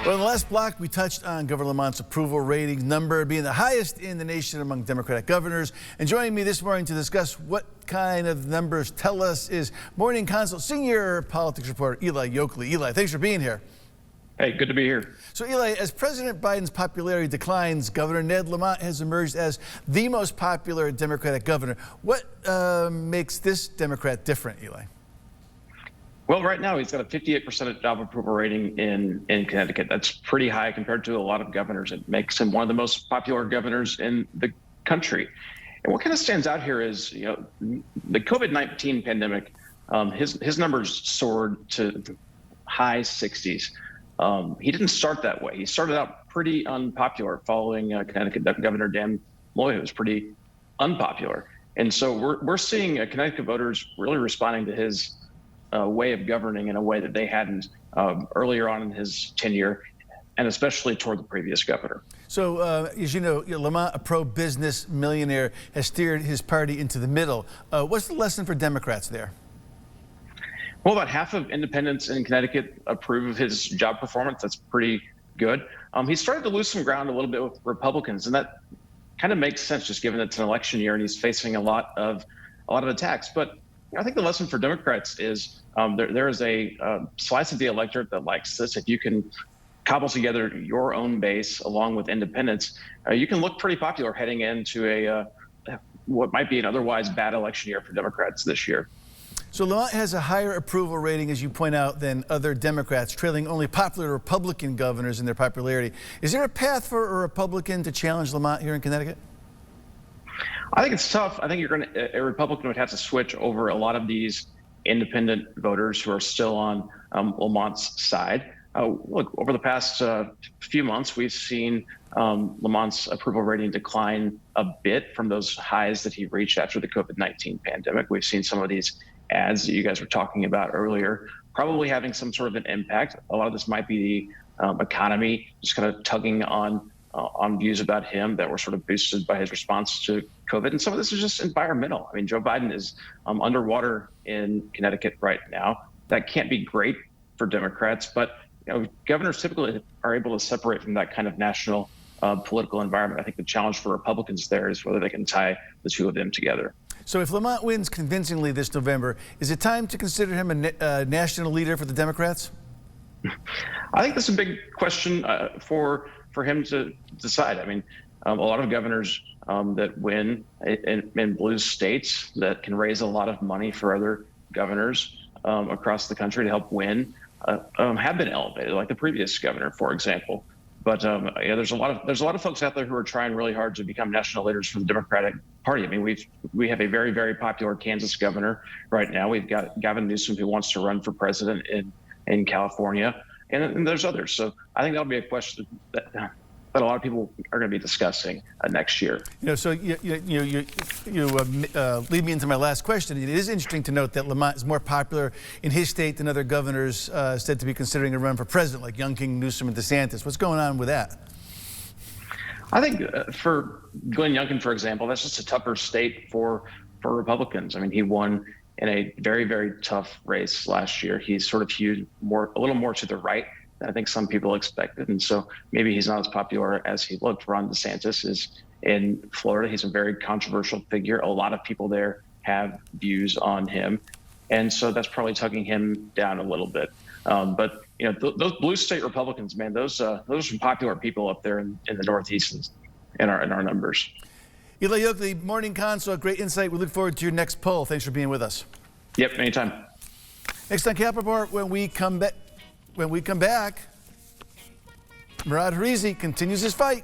Well, in the last block, we touched on Governor Lamont's approval rating number being the highest in the nation among Democratic governors. And joining me this morning to discuss what kind of numbers tell us is Morning Consult senior politics reporter Eli Yoakley. Eli, thanks for being here. Hey, good to be here. So, Eli, as President Biden's popularity declines, Governor Ned Lamont has emerged as the most popular Democratic governor. What makes this Democrat different, Eli? Well, right now he's got a 58% job approval rating in Connecticut. That's pretty high compared to a lot of governors. It makes him one of the most popular governors in the country. And what kind of stands out here is, the COVID-19 pandemic, his numbers soared to high 60s. He didn't start that way. He started out pretty unpopular following Connecticut Governor Dan Malloy, who was pretty unpopular. And so we're seeing Connecticut voters really responding to his way of governing in a way that they hadn't earlier on in his tenure, and especially toward the previous governor. So, as you know, Lamont, a pro-business millionaire, has steered his party into the middle. What's the lesson for Democrats there? Well, about half of independents in Connecticut approve of his job performance. That's pretty good. He's started to lose some ground a little bit with Republicans, and that kind of makes sense just given it's an election year and he's facing a lot of attacks. But I think the lesson for Democrats is there is a slice of the electorate that likes this. If you can cobble together your own base along with independents, you can look pretty popular heading into what might be an otherwise bad election year for Democrats this year. So Lamont has a higher approval rating, as you point out, than other Democrats, trailing only popular Republican governors in their popularity. Is there a path for a Republican to challenge Lamont here in Connecticut? I think it's tough. I think a Republican would have to switch over a lot of these independent voters who are still on Lamont's side. Look, over the past few months, we've seen Lamont's approval rating decline a bit from those highs that he reached after the COVID-19 pandemic. We've seen some of these ads that you guys were talking about earlier probably having some sort of an impact. A lot of this might be the economy just kind of tugging on views about him that were sort of boosted by his response to COVID. And some of this is just environmental. I mean, Joe Biden is underwater in Connecticut right now. That can't be great for Democrats, but governors typically are able to separate from that kind of national political environment. I think the challenge for Republicans there is whether they can tie the two of them together. So if Lamont wins convincingly this November, is it time to consider him a national leader for the Democrats? I think that's a big question for him to decide. I mean, a lot of governors that win in blue states that can raise a lot of money for other governors across the country to help win have been elevated, like the previous governor, for example. But there's a lot of folks out there who are trying really hard to become national leaders for the Democratic Party. I mean, we have a very, very popular Kansas governor right now. We've got Gavin Newsom, who wants to run for president in California, and there's others. So I think that'll be a question that a lot of people are going to be discussing next year. So you lead me into my last question. It is interesting to note that Lamont is more popular in his state than other governors said to be considering a run for president, like Youngkin, Newsom, and DeSantis. What's going on with that? I think for Glenn Youngkin, for example, that's just a tougher state for Republicans. I mean, he won in a very, very tough race last year. He's sort of hewed a little more to the right than I think some people expected. And so maybe he's not as popular as he looked. Ron DeSantis is in Florida. He's a very controversial figure. A lot of people there have views on him. And so that's probably tugging him down a little bit. But those blue state Republicans, man, those are some popular people up there in the Northeast in our numbers. Eli Yoakley, Morning Consult, great insight. We look forward to your next poll. Thanks for being with us. Yep, anytime. Next on Cap Report, when we come back, Murad Harizi continues his fight.